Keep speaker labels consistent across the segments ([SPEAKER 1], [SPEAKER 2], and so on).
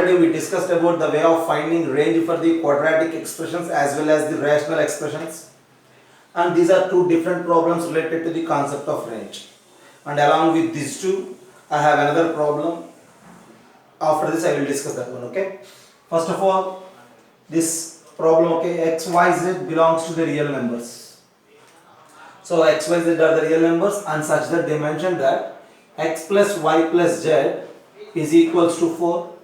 [SPEAKER 1] We discussed about the way of finding range for the quadratic expressions as well as the rational expressions, and these are two different problems related to the concept of range. And along with these two, I have another problem. After this I will discuss that one. Okay, first of all, this problem, okay, x, y, z belongs to the real numbers. So x, y, z are the real numbers, and such that they mentioned that x plus y plus z is equals to 4,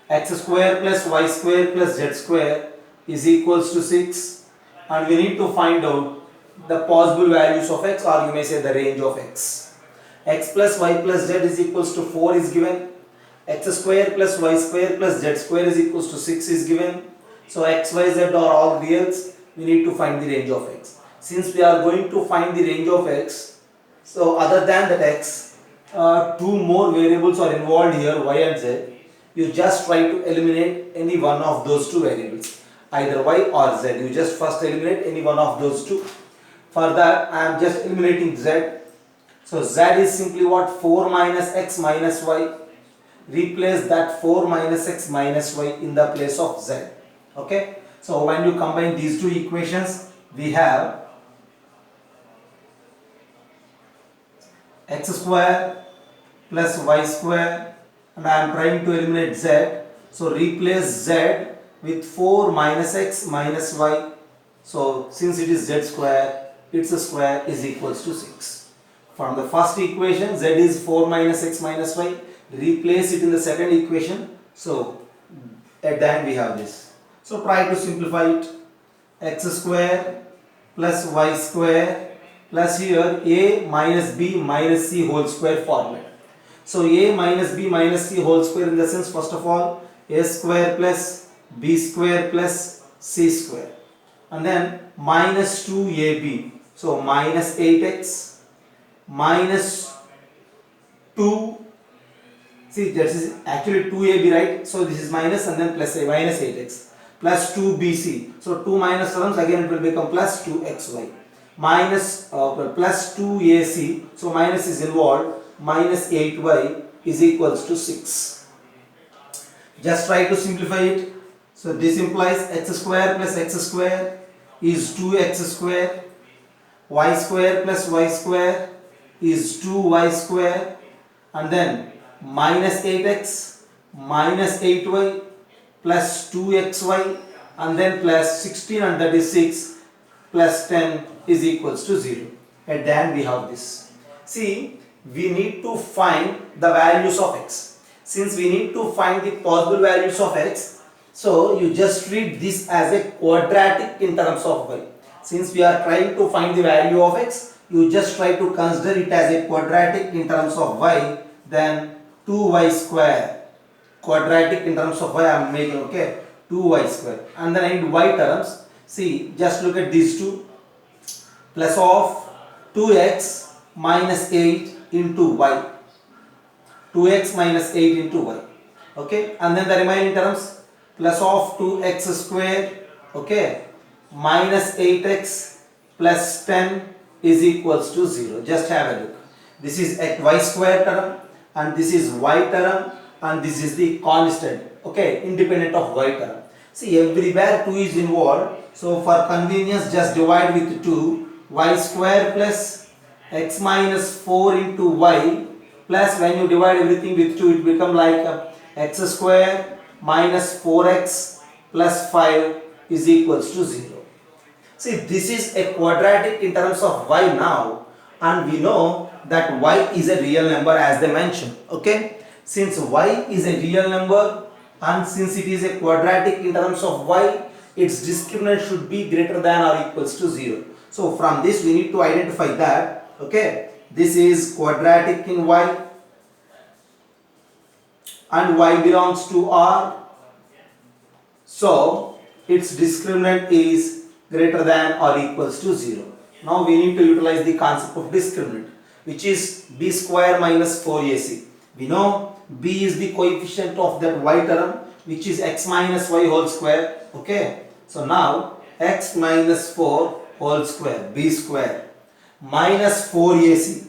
[SPEAKER 1] x square plus y square plus z square is equals to 6, and we need to find out the possible values of x, or you may say the range of x. X plus y plus z is equals to 4 is given, x square plus y square plus z square is equals to 6 is given. So x, y, z are all reals. We need to find the range of x. Since we are going to find the range of x, so other than that x, two more variables are involved here, y and z. You just try to eliminate any one of those two variables, either y or z. You just first eliminate any one of those two. For that I am just eliminating z. So z is simply what? 4 minus x minus y. Replace that 4 minus x minus y in the place of z. Okay, so when you combine these two equations, we have x square plus y square, and I am trying to eliminate z. So replace z with 4 minus x minus y. So since it is z square, its square is equals to 6. From the first equation, z is 4 minus x minus y. Replace it in the second equation. So at the end we have this. So try to simplify it. X square plus y square plus here a minus b minus c whole square formula. So a minus b minus c whole square, in the sense, first of all, a square plus b square plus c square, and then minus 2ab. So minus 8x minus 2. See, that is actually 2ab, right? So this is minus and then plus a minus 8x plus 2bc. So 2 minus terms, again it will become plus 2xy minus plus 2ac. So minus is involved, minus 8y is equals to 6. Just try to simplify it. So this implies x square plus x square is 2x square, y square plus y square is 2y square, and then minus 8x minus 8y plus 2xy, and then plus 16, and that is 6, plus 10 is equals to 0. At the end we have this. See, we need to find the values of x. Since we need to find the possible values of x, so you just treat this as a quadratic in terms of y. Since we are trying to find the value of x, you just try to consider it as a quadratic in terms of y. Then 2y square, quadratic in terms of y I am making, okay, 2y square, and then in y terms, see, just look at these two, plus of 2x minus 8 into y, 2x minus 8 into y, okay, and then the remaining terms, plus of 2x square, okay, minus 8x plus 10 is equals to 0. Just have a look. This is y square term, and this is y term, and this is the constant, okay, independent of y term. See, everywhere 2 is involved, so for convenience just divide with 2. Y square plus x minus 4 into y, plus when you divide everything with 2, it becomes like x square minus 4x plus 5 is equals to 0. See, this is a quadratic in terms of y now, and we know that y is a real number as they mentioned, okay. Since y is a real number, and since it is a quadratic in terms of y, its discriminant should be greater than or equals to 0. So from this we need to identify that, okay, this is quadratic in y, and y belongs to R, so its discriminant is greater than or equals to 0. Now we need to utilize the concept of discriminant, which is b square minus 4ac. We know b is the coefficient of that y term, which is x minus y whole square, okay. So now x minus 4 whole square, b square, minus 4ac.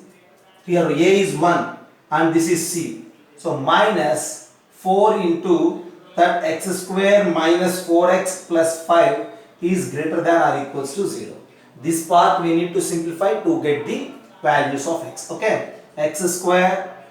[SPEAKER 1] Here a is 1 and this is c. So minus 4 into that x square minus 4x plus 5 is greater than or equals to 0. This part we need to simplify to get the values of x. Okay, x square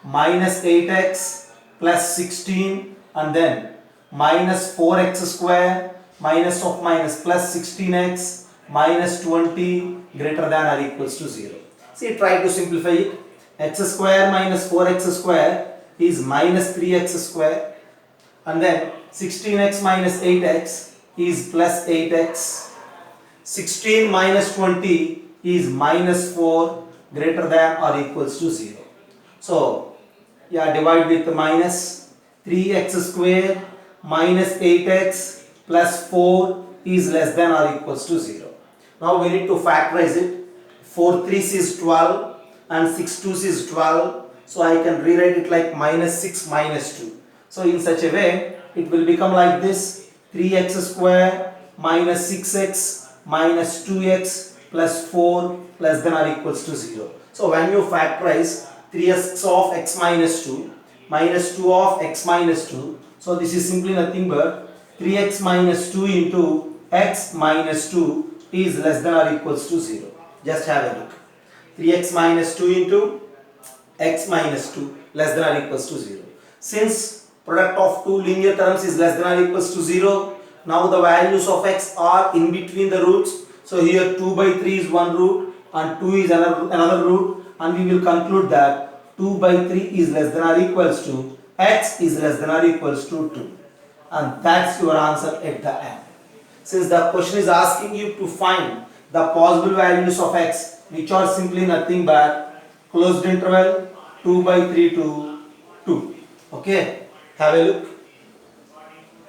[SPEAKER 1] minus 8x plus 16 and then minus 4x square minus of minus plus 16x minus 20 greater than or equals to 0. See, try to simplify it. X square minus 4x square is minus 3x square and then 16x minus 8x is plus 8x. 16 minus 20 is minus 4 greater than or equals to 0. So, yeah, divide with minus 3x square minus 8x plus 4 is less than or equals to 0. Now we need to factorize it. 4 3s is 12 and 6 2s is 12. So I can rewrite it like minus 6 minus 2. So in such a way, it will become like this: 3x square minus 6x minus 2x plus 4 less than or equals to 0. So when you factorize 3x of x minus 2 minus 2 of x minus 2, so this is simply nothing but 3x minus 2 into x minus 2 is less than or equals to 0. Just have a look. 3x minus 2 into x minus 2 less than or equals to 0. Since product of two linear terms is less than or equals to 0, now the values of x are in between the roots. So here 2 by 3 is one root and 2 is another root, and we will conclude that 2 by 3 is less than or equals to x is less than or equals to 2. And that's your answer at the end. Since the question is asking you to find the possible values of x, which are simply nothing but closed interval 2 by 3 to 2. Okay, have a look.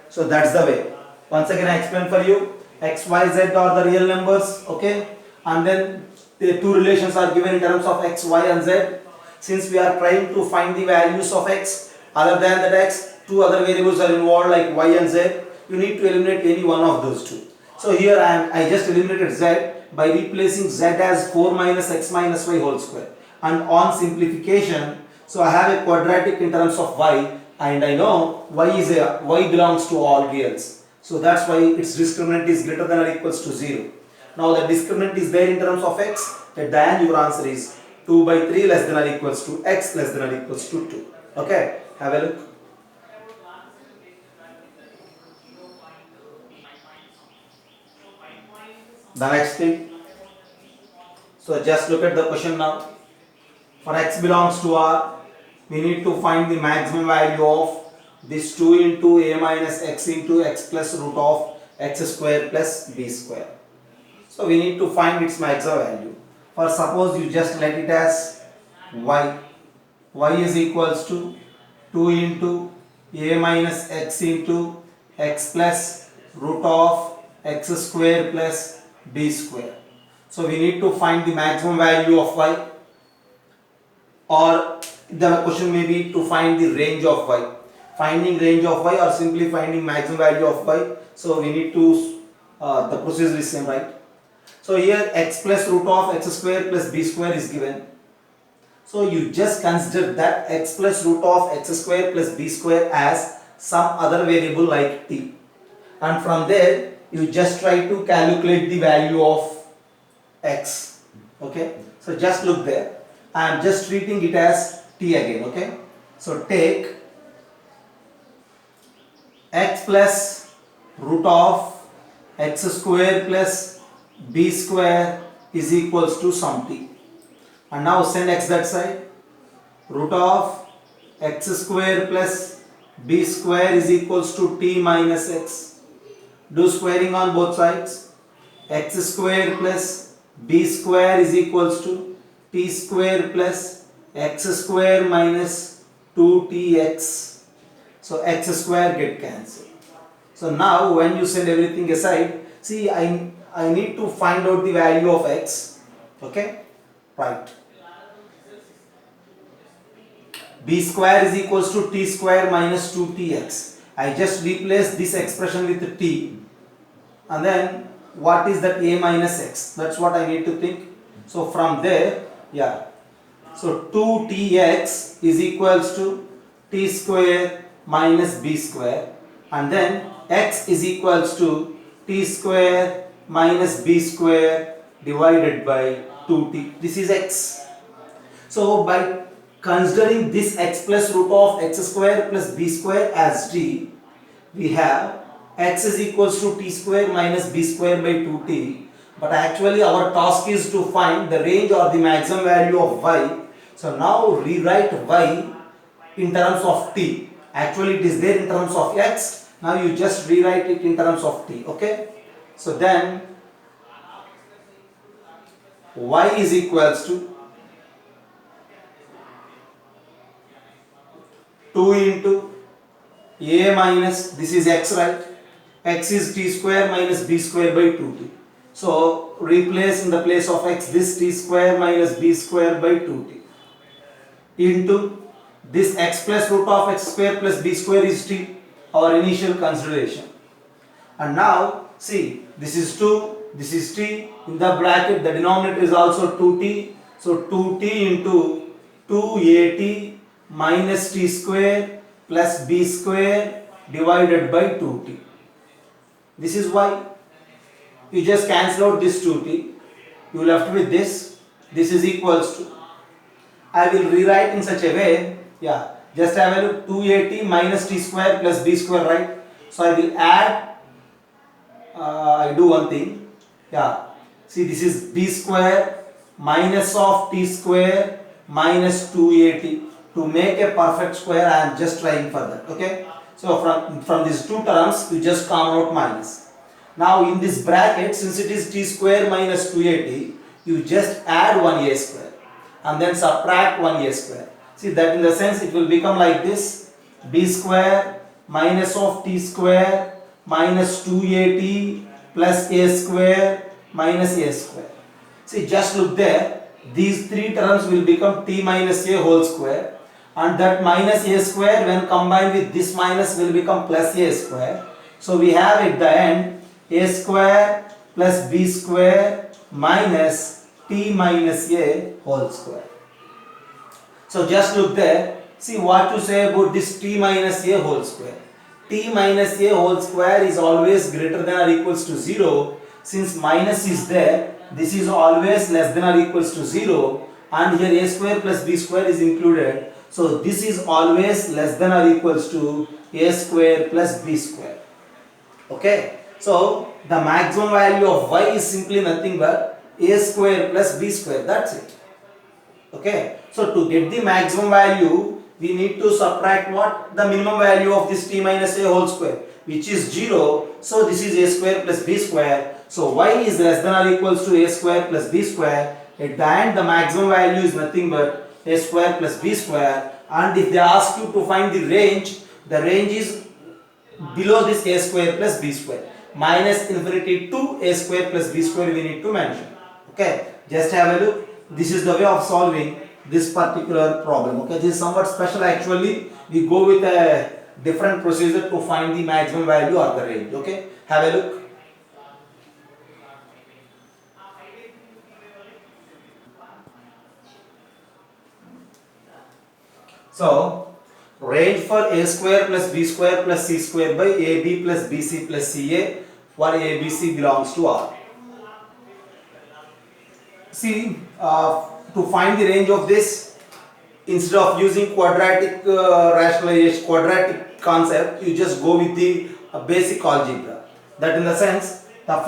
[SPEAKER 1] So that's the way. Once again I explain for you. X, y, z are the real numbers. Okay, and then the two relations are given in terms of x, y and z. Since we are trying to find the values of x, other than that x, two other variables are involved like y and z. You need to eliminate any one of those two. So here I just eliminated z by replacing z as 4 minus x minus y whole square. And on simplification, so I have a quadratic in terms of y, and I know y belongs to all reals. So that's why its discriminant is greater than or equals to 0. Now the discriminant is there in terms of x. At the end your answer is 2 by 3 less than or equals to x less than or equals to 2. Okay, have a look. The next thing. So just look at the question now. For x belongs to R, we need to find the maximum value of this 2 into a minus x into x plus root of x square plus b square. So we need to find its maximum value. For suppose you just let it as y. Y is equals to 2 into a minus x into x plus root of x square plus b square. So we need to find the maximum value of y, or the question may be to find the range of y. Finding range of y or simply finding maximum value of y. So we need to, the procedure is same, right? So here x plus root of x square plus b square is given. So you just consider that x plus root of x square plus b square as some other variable like t. And from there you just try to calculate the value of x. Okay. So just look there. I am just treating it as t again. Okay. So take x plus root of x square plus b square is equals to some t. And now send x that side. Root of x square plus b square is equals to t minus x. Do squaring on both sides. X square plus b square is equals to t square plus x square minus 2tx. So x square get cancelled. So now when you send everything aside, see I need to find out the value of x. Okay, right. B square is equals to t square minus 2tx. I just replace this expression with t, and then what is that a minus x? That's what I need to think. So from there, yeah. So 2tx is equals to t square minus b square. and then x is equals to t square minus b square divided by 2t. This is x. So by considering this x plus root of x square plus b square as t, we have x is equals to t square minus b square by 2t. But actually our task is to find the range or the maximum value of y. So now rewrite y in terms of t. Actually it is there in terms of x. Now you just rewrite it in terms of t. Okay. So then y is equals to 2 into a minus, this is x, right? X is t square minus b square by 2t. So replace in the place of x this t square minus b square by 2t into this x plus root of x square plus b square is t, our initial consideration. And now see, this is 2, this is t, in the bracket the denominator is also 2t. So 2t into 2at minus t square plus b square divided by 2t. This is y. You just cancel out this 2t. You left with this. This is equals to, I will rewrite in such a way, yeah, just have a look, 2at minus t square plus b square, right? So I will add, I do one thing, yeah, see this is b square minus of t square minus 2at. To make a perfect square I am just trying for that, okay? So from these two terms you just come out minus. Now in this bracket, since it is t square minus 2at, you just add 1a square and then subtract 1a square. See that in the sense it will become like this, b square minus of t square minus 2at plus a square minus a square. See, just look there, these three terms will become t minus a whole square, and that minus a square when combined with this minus will become plus a square. So we have at the end a square plus b square minus t minus a whole square. So just look there, see what to say about this t minus a whole square. T minus a whole square is always greater than or equals to 0. Since minus is there, this is always less than or equals to 0, and here a square plus b square is included. So this is always less than or equals to a square plus b square. Okay. So the maximum value of y is simply nothing but a square plus b square. That's it. Okay. So to get the maximum value, we need to subtract what? The minimum value of this t minus a whole square, which is 0. So this is a square plus b square. So y is less than or equals to a square plus b square. At the end, the maximum value is nothing but a square plus b square. And if they ask you to find the range is below this a square plus b square. Minus infinity to a square plus b square we need to mention. Okay, just have a look. This is the way of solving this particular problem. Okay, this is somewhat special actually. We go with a different procedure to find the maximum value or the range. Okay, have a look. So range for a square plus b square plus c square by ab plus bc plus ca for abc belongs to R. See, to find the range of this, instead of using quadratic rationalization, quadratic concept, you just go with the basic algebra. That in the sense, the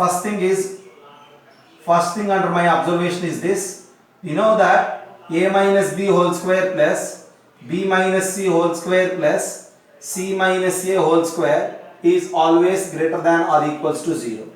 [SPEAKER 1] first thing under my observation is this. We know that a minus b whole square plus b minus c whole square plus c minus a whole square is always greater than or equals to 0.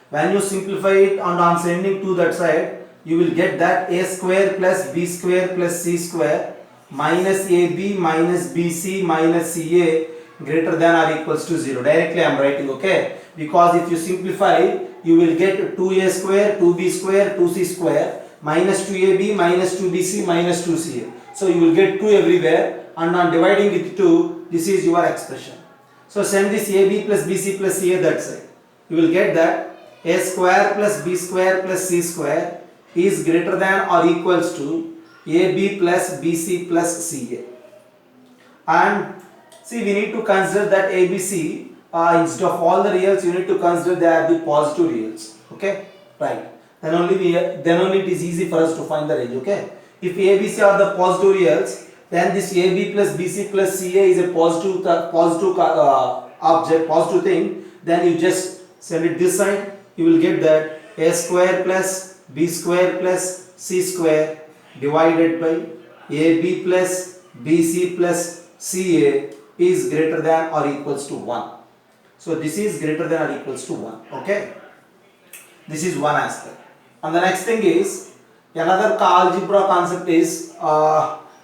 [SPEAKER 1] When you simplify it and on sending to that side, you will get that a square plus b square plus c square minus ab minus bc minus ca greater than or equals to 0. Directly I am writing, okay? Because if you simplify, you will get 2a square, 2b square, 2c square minus 2ab minus 2bc minus 2ca. So you will get 2 everywhere, and on dividing with 2, this is your expression. So send this ab plus bc plus ca that side. You will get that a square plus b square plus c square is greater than or equals to ab plus bc plus ca. And See, we need to consider that ABC, instead of all the reals, you need to consider they are the positive reals. Okay, right. Then only it is easy for us to find the range. Okay, if ABC are the positive reals, then this AB plus BC plus CA is a positive object, positive thing. Then you just send it this side. You will get that A square plus B square plus C square divided by AB plus BC plus CA is greater than or equals to 1. So this is greater than or equals to 1. Okay. This is one aspect. And the next thing is, another algebra concept is,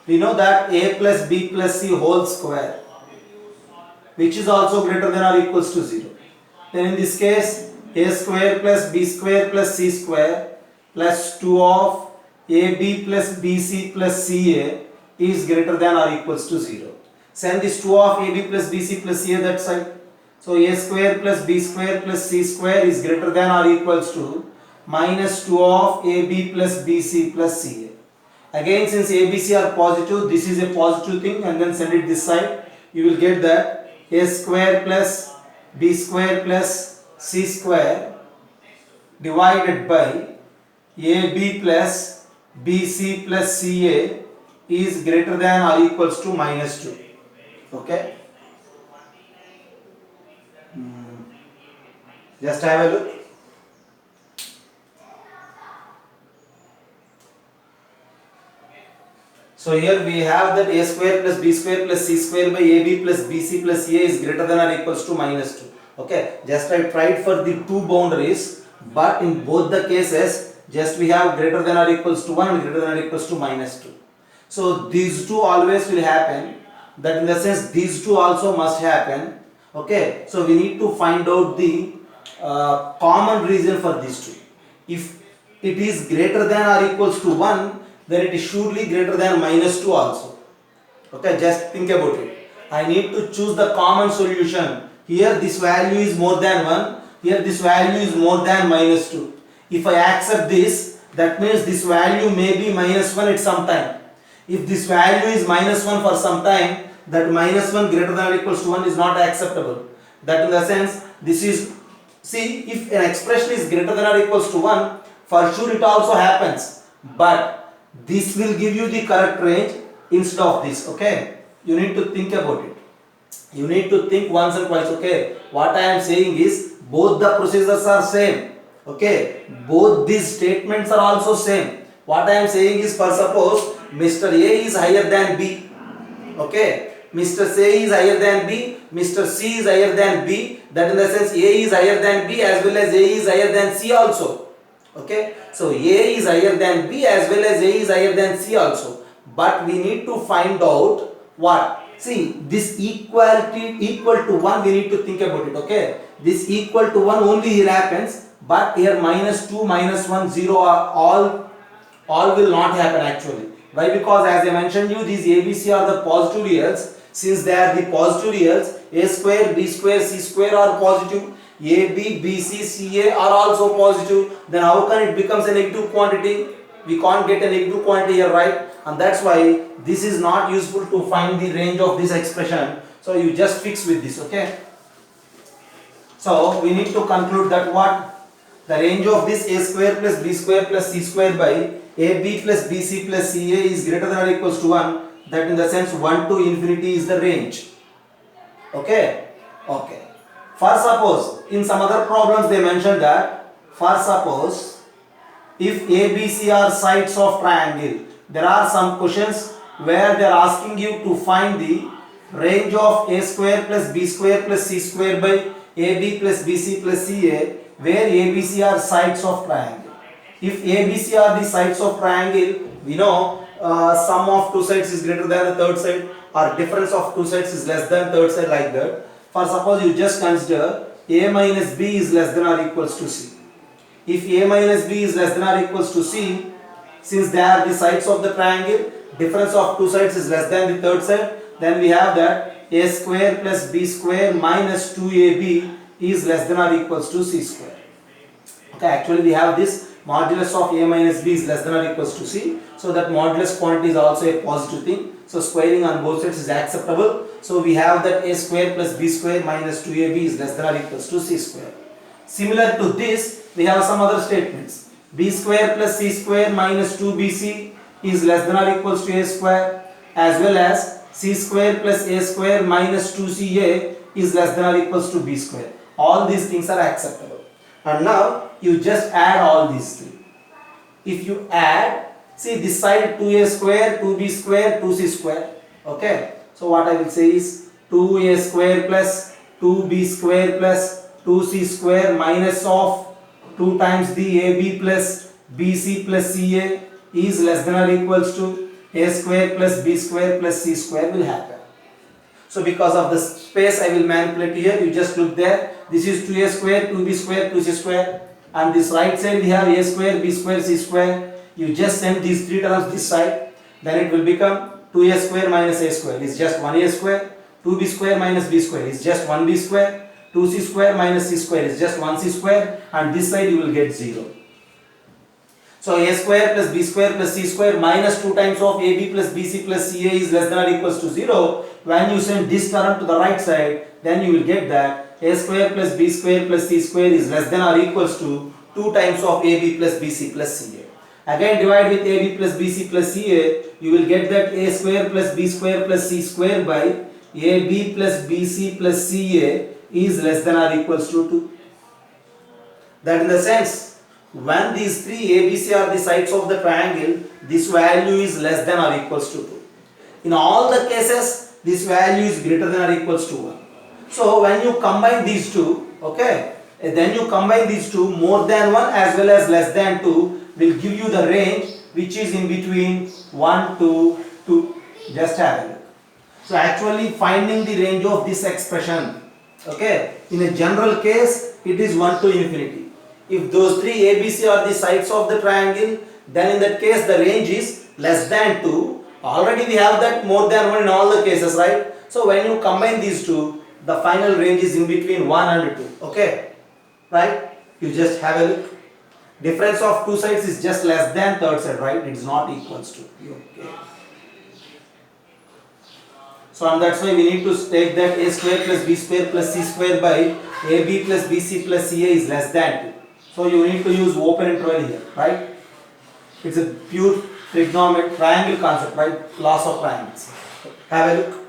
[SPEAKER 1] we know that A plus B plus C whole square, which is also greater than or equals to 0. Then in this case, A square plus B square plus C square plus 2 of AB plus BC plus CA is greater than or equals to 0. Send this 2 of AB plus BC plus CA that side. So A square plus B square plus C square is greater than or equals to minus 2 of AB plus BC plus CA. Again, since ABC are positive, this is a positive thing, and then send it this side. You will get that A square plus B square plus C square divided by AB plus BC plus CA is greater than or equals to minus 2. Okay. Just have a look. So here we have that A square plus B square plus C square by AB plus BC plus CA is greater than or equals to minus 2. Okay, just I tried for the two boundaries, but in both the cases, just we have greater than or equals to 1 and greater than or equals to minus 2. So these two always will happen. That in the sense these two also must happen. Okay, so we need to find out the common reason for these two. If it is greater than or equals to 1, then it is surely greater than minus 2 also. Okay, just think about it. I need to choose the common solution. Here this value is more than 1. Here this value is more than minus 2. If I accept this, that means this value may be minus 1 at some time. If this value is minus 1 for some time, that minus 1 greater than or equals to 1 is not acceptable. That in the sense, this is, see, if an expression is greater than or equals to 1, for sure it also happens. But this will give you the correct range instead of this. Okay, you need to think about it. You need to think once and twice. Okay, what I am saying is both the procedures are same. Okay, both these statements are also same. What I am saying is, for suppose Mr. A is higher than B. Okay, Mr. C is higher than B, Mr. C is higher than B. That in the sense A is higher than B as well as A is higher than C also. Okay, so A is higher than B as well as A is higher than C also. But we need to find out what? See, this equality equal to 1, we need to think about it. Okay, this equal to 1 only here happens, but here minus 2, minus 1, 0 are all will not happen actually. Why? Because as I mentioned you, these ABC are the positive reals. Since they are the positive reals, A square, B square, C square are positive. AB, BC, CA are also positive. Then how can it becomes a negative quantity? We can't get a negative quantity here, right? And that's why this is not useful to find the range of this expression. So you just fix with this, okay? So we need to conclude that what? The range of this A square plus B square plus C square by AB plus BC plus CA is greater than or equals to 1. That in the sense 1 to infinity is the range. Okay? Okay. For suppose, in some other problems they mentioned that, for suppose, if ABC are sides of triangle, there are some questions where they are asking you to find the range of A square plus B square plus C square by AB plus BC plus CA, where ABC are sides of triangle. If ABC are the sides of triangle, we know sum of two sides is greater than the third side, or difference of two sides is less than third side, like that. For suppose you just consider A minus B is less than or equals to C. If A minus B is less than or equals to C, since they are the sides of the triangle, difference of two sides is less than the third side, then we have that A square plus B square minus 2AB is less than or equals to C square. Okay, actually we have this modulus of a minus b is less than or equals to c. So that modulus quantity is also a positive thing. So squaring on both sides is acceptable. So we have that a square plus b square minus 2ab is less than or equals to c square. Similar to this, we have some other statements. B square plus c square minus 2bc is less than or equals to a square, as well as c square plus a square minus 2ca is less than or equals to b square. All these things are acceptable. And now you just add all these three. If you add, see this side 2a square, 2b square, 2c square. Okay. So what I will say is 2a square plus 2b square plus 2c square minus of 2 times the ab plus bc plus ca is less than or equals to a square plus b square plus c square will happen. So because of the space I will manipulate here, you just look there. This is 2a square, 2b square, 2c square, and this right side we have a square, b square, c square. You just send these three terms this side, then it will become 2a square minus a square is just 1a square, 2b square minus b square is just 1b square, 2c square minus c square is just 1c square, and this side you will get 0. So a square plus b square plus c square minus 2 times of ab plus bc plus ca is less than or equals to 0. When you send this term to the right side, then you will get that a square plus b square plus c square is less than or equals to 2 times of ab plus bc plus ca. Again divide with ab plus bc plus ca, you will get that a square plus b square plus c square by ab plus bc plus ca is less than or equals to 2. That in the sense, when these three ABC are the sides of the triangle, this value is less than or equals to 2. In all the cases, this value is greater than or equals to 1. So when you combine these two, okay, then you combine these two, more than 1 as well as less than 2 will give you the range which is in between 1 to 2. Just have a look. So actually finding the range of this expression, okay, in a general case it is 1 to infinity. If those three ABC are the sides of the triangle, then in that case the range is less than 2. Already we have that more than 1 in all the cases, right? So when you combine these two, the final range is in between 1 and 2. Okay, right? You just have a look. Difference of two sides is just less than third side, right? It's not equals to. Okay. So and that's why we need to take that a square plus b square plus c square by ab plus bc plus ca is less than 2. So you need to use open interval here, right? It's a pure trigonometric triangle concept, right? Laws of triangles. Have a look.